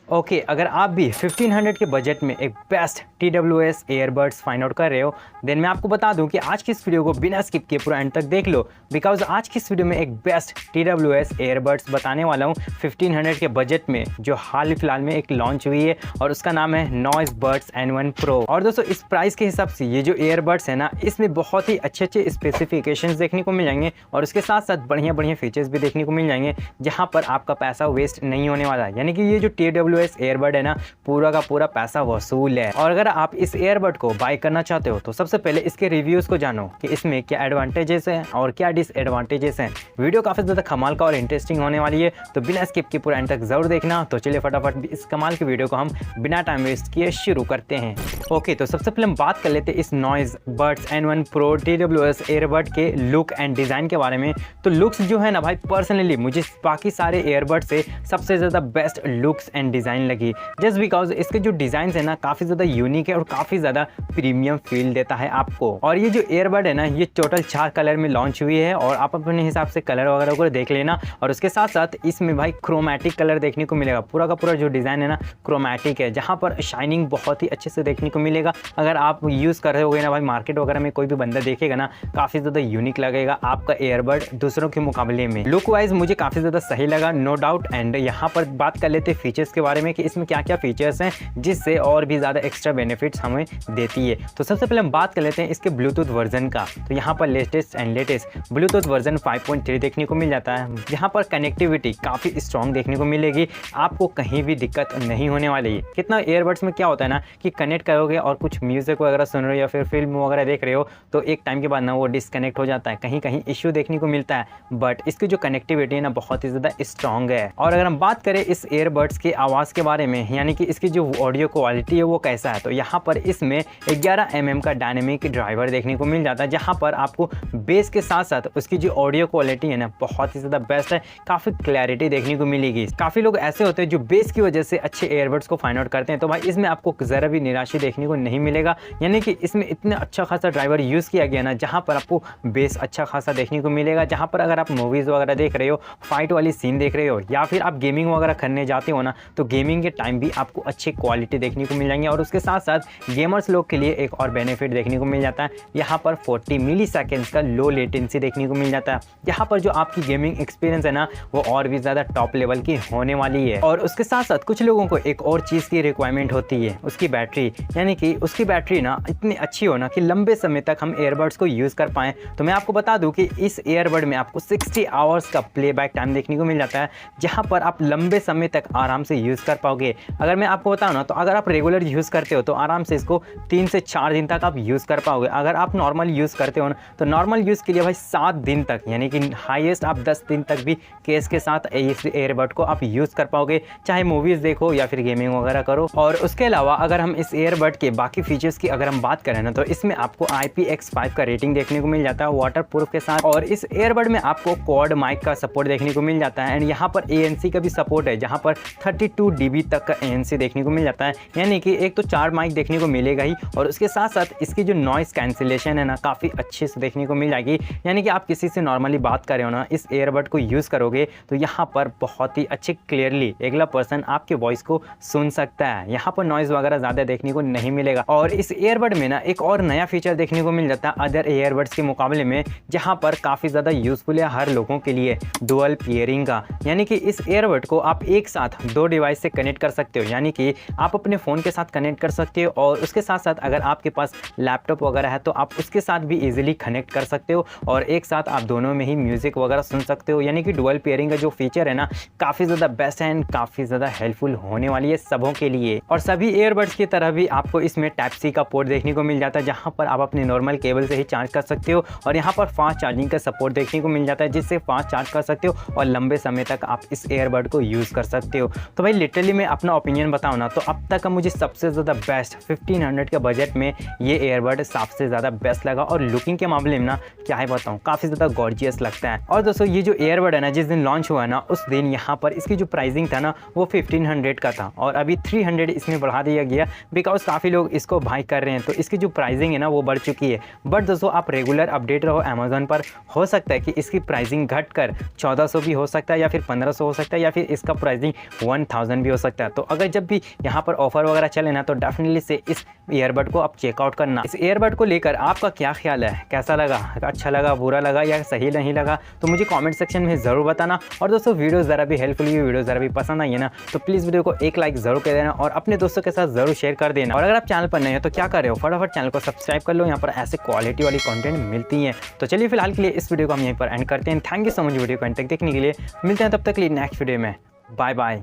Okay, अगर आप भी 1500 के बजट में एक best TWS earbuds find out कर रहे हो, देन मैं आपको बता दूं कि आज की इस वीडियो को बिना स्किप किए पूरा एंड तक देख लो, बिकॉज आज की इस वीडियो में एक बेस्ट TWS ईयरबड्स बताने वाला हूं 1500 के बजट में, जो हाल फिलहाल में एक लॉन्च हुई है और उसका नाम है नॉइज बड्स N1 Pro। और दोस्तों, इस प्राइस के हिसाब से ये जो ईयरबड्स है ना, इसमें बहुत ही अच्छे स्पेसिफिकेशंस देखने को मिल जाएंगे और उसके साथ साथ बढ़िया फीचर्स भी देखने को मिल जाएंगे, जहाँ पर आपका पैसा वेस्ट नहीं होने वाला है। यानी कि ये जो TWS ईयरबड है ना, पूरा का पूरा पैसा वसूल है। और अगर आप इस ईयरबड को बाय करना चाहते हो तो सबसे पहले इसके रिव्यूज को जानो कि इसमें क्या एडवांटेजेस हैं और क्या डिसएडवांटेजेस हैं। वीडियो काफी ज्यादा कमाल का और इंटरेस्टिंग होने वाली है, तो बिना स्किप के पूरा एंड तक जरूर देखना। तो चलिए फटाफट इस कमाल की वीडियो को हम बिना टाइम वेस्ट किए शुरू करते हैं। ओके, तो सबसे पहले हम बात कर लेते हैं इस noise buds N1 Pro TWS earbud के लुक एंड डिजाइन के बारे में। तो लुक्स जो है ना भाई, पर्सनली मुझे बाकी सारे ईयरबड से सबसे ज्यादा बेस्ट लुक्स एंड डिजाइन लगी, जस्ट बिकॉज इसके जो डिजाइन है ना, काफी ज्यादा यूनिक है और काफी ज्यादा प्रीमियम फील देता है आपको। और ये जो ईयरबड है ना, ये टोटल 4 कलर में लॉन्च हुई है और आप अपने हिसाब से कलर वगैरह को देख लेना। और उसके साथ साथ इसमें भाई क्रोमैटिक कलर देखने को मिलेगा। पूरा का पूरा जो डिजाइन है ना, क्रोमैटिक है, जहां पर शाइनिंग बहुत ही अच्छे से देखने को मिलेगा। अगर आप यूज कर रहे होगे ना भाई, मार्केट वगैरह में कोई भी बंदा देखेगा ना, काफी ज्यादा यूनिक लगेगा आपका ईयरबड दूसरों के मुकाबले में। लुक वाइज मुझे काफी ज्यादा सही लगा, नो डाउट। एंड यहाँ पर बात कर लेते हैं फीचर्स के बारे में कि इसमें क्या क्या फीचर्स हैं जिससे और भी ज़्यादा एक्स्ट्रा बेनिफिट्स हमें देती है। तो सबसे पहले हम बात कर लेते हैं इसके ब्लूटूथ वर्जन का। तो यहाँ पर लेटेस्ट ब्लूटूथ वर्जन 5.3 देखने को मिल जाता है। यहाँ पर कनेक्टिविटी काफ़ी स्ट्रॉन्ग देखने को मिलेगी, आपको कहीं भी दिक्कत नहीं होने वाली है। कितना ईयरबड्स में क्या होता है ना कि कनेक्ट करोगे और कुछ म्यूजिक वगैरह सुन रहे हो या फिर फिल्म वगैरह देख रहे हो, तो एक टाइम के बाद ना वो डिसकनेक्ट हो जाता है, कहीं इश्यू देखने को मिलता है। बट इसकी जो कनेक्टिविटी है ना, बहुत ही ज़्यादा स्ट्रॉन्ग है। और अगर हम बात करें इस ईयरबड्स की आवाज़ के बारे में, यानी कि इसकी जो ऑडियो क्वालिटी है वो कैसा है, तो यहाँ पर इसमें 11 mm का डायनेमिक ड्राइवर देखने को मिल जाता है, जहाँ पर आपको बेस के साथ साथ उसकी जो ऑडियो क्वालिटी है ना, बहुत ही ज़्यादा बेस्ट है, काफ़ी क्लैरिटी देखने को मिलेगी। काफ़ी लोग ऐसे होते हैं जो बेस की वजह से अच्छे ईयरबड्स को फाइंड आउट करते हैं, तो भाई इसमें आपको ज़रा भी निराशा देखने को नहीं मिलेगा। यानी कि इसमें इतना अच्छा खासा ड्राइवर यूज़ किया गया ना, जहाँ पर आपको बेस अच्छा खासा देखने को मिलेगा। जहाँ पर अगर आप मूवीज़ वगैरह देख रहे हो, फाइट वाली सीन देख रहे हो, या फिर आप गेमिंग वगैरह करने जाते हो ना, तो गेमिंग के टाइम भी आपको अच्छी क्वालिटी देखने को मिल जाएंगे। और उसके साथ साथ गेमर्स लोग के लिए एक और बेनिफिट देखने को मिल जाता है, यहाँ पर 40 मिली सेकेंड्स का लो लेटेंसी देखने को मिल जाता है। यहाँ पर जो आपकी गेमिंग एक्सपीरियंस है ना, वो और भी ज़्यादा टॉप लेवल की होने वाली है। और उसके साथ साथ कुछ लोगों को एक और चीज़ की रिक्वायरमेंट होती है, उसकी बैटरी। यानी कि उसकी बैटरी ना इतनी अच्छी हो ना कि लंबे समय तक हम ईयरबड्स को यूज़ कर पाएँ। तो मैं आपको बता दूँ कि इस ईयरबड में आपको 60 आवर्स का प्लेबैक टाइम देखने को मिल जाता है, जहाँ पर आप लंबे समय तक आराम से यूज़ कर पाओगे। अगर मैं आपको बताऊं ना, तो अगर आप रेगुलर यूज़ करते हो तो आराम से इसको 3 से 4 दिन तक आप यूज़ कर पाओगे। अगर आप नॉर्मल यूज़ करते हो ना, तो नॉर्मल यूज़ के लिए भाई 7 दिन तक, यानी कि हाईएस्ट आप 10 दिन तक भी केस के साथ इस ईयरबड को आप यूज़ कर पाओगे, चाहे मूवीज़ देखो या फिर गेमिंग वगैरह करो। और उसके अलावा अगर हम इस ईयरबड के बाकी फीचर्स की अगर हम बात करें ना, तो इसमें आपको IPX5 का रेटिंग देखने को मिल जाता है वाटर प्रूफ के साथ। और इस ईयरबड में आपको क्वाड माइक का सपोर्ट देखने को मिल जाता है। एंड यहाँ पर ANC का भी सपोर्ट है, जहाँ पर 32 dB तक का ANC देखने को मिल जाता है। यानी कि एक तो 4 माइक देखने को मिलेगा ही, और उसके साथ साथ इसकी जो नॉइस कैंसिलेशन है ना, काफ़ी अच्छे से देखने को मिल जाएगी। यानी कि आप किसी से नॉर्मली बात कर रहे हो ना, इस ईयरबड को यूज़ करोगे तो यहाँ पर बहुत ही अच्छे क्लियरली अगला पर्सन आपके वॉइस को सुन सकता है। यहाँ पर नॉइज़ वगैरह ज़्यादा देखने को नहीं मिलेगा। और इस ईयरबड में ना एक और नया फीचर देखने को मिल जाता है अदर ईयरबड्स के मुकाबले में, जहाँ पर काफ़ी ज़्यादा यूज़फुल है हर लोगों के लिए, डुअल पेयरिंग का। यानी कि इस ईयरबड को आप एक साथ 2 डिवाइस से कनेक्ट कर सकते हो। यानी कि आप अपने फ़ोन के साथ कनेक्ट कर सकते हो, और उसके साथ साथ अगर आपके पास लैपटॉप वगैरह है तो आप उसके साथ भी इजीली कनेक्ट कर सकते हो, और एक साथ आप दोनों में ही म्यूज़िक वगैरह सुन सकते हो। यानी कि डुअल पेयरिंग का जो फीचर है ना, काफ़ी ज़्यादा बेस्ट है एंड काफ़ी ज़्यादा हेल्पफुल होने वाली है सबों के लिए। और सभी ईयरबड्स की तरह भी आपको इसमें Type-C का पोर्ट देखने को मिल जाता है, जहाँ पर आप अपने नॉर्मल केबल से ही चार्ज कर सकते हो। और यहाँ पर फास्ट चार्जिंग का सपोर्ट देखने को मिल जाता है, जिससे फास्ट चार्ज कर सकते हो और लंबे समय तक आप इस ईयरबड को यूज़ कर सकते हो। तो भाई लिटरली मैं अपना ओपिनियन बताऊँ ना, तो अब तक का मुझे सबसे ज़्यादा बेस्ट 1500 के बजट में ये ईयरबड सबसे ज़्यादा बेस्ट लगा। और लुकिंग के मामले में ना क्या है बताऊँ, काफ़ी ज़्यादा गॉर्जियस लगता है। और दोस्तों, ये जो ईयरबड है ना, जिस दिन लॉन्च हुआ ना, उस दिन यहाँ पर इसकी जो प्राइसिंग था ना, वो 1500 का था, और अभी 300 इसमें बढ़ा दिया गया, बिकॉज काफ़ी लोग इसको बाय कर रहे हैं, तो इसकी जो प्राइसिंग है ना वो बढ़ चुकी है। बट दोस्तों, आप रेगुलर अपडेट रहो अमेजोन पर, हो सकता है कि इसकी प्राइसिंग घट कर 1400 भी हो सकता है, या फिर 1500 हो सकता है, या फिर इसका प्राइसिंग 1000 बंद भी हो सकता है। तो अगर जब भी यहाँ पर ऑफर वगैरह चले ना तो डेफिनेटली से इस ईयरबड को आप चेकआउट करना। इस ईयरबड को लेकर आपका क्या ख्याल है, कैसा लगा, अच्छा लगा, बुरा लगा या सही नहीं लगा, तो मुझे कमेंट सेक्शन में ज़रूर बताना। और दोस्तों वीडियो ज़रा भी हेल्पफुल हुई, वीडियो ज़रा भी पसंद आई है ना तो प्लीज़ वीडियो को एक लाइक ज़रूर कर देना और अपने दोस्तों के साथ ज़रूर शेयर कर देना। और अगर आप चैनल पर नए हो तो क्या कर रहे हो, फटाफट चैनल को सब्सक्राइब कर लो, यहाँ पर ऐसे क्वालिटी वाली कंटेंट मिलती है। तो चलिए फिलहाल के लिए इस वीडियो को हम यहीं पर एंड करते हैं। Thank you so much video को एंड तक देखने के लिए। मिलते हैं तब तक के लिए नेक्स्ट वीडियो में। Bye bye.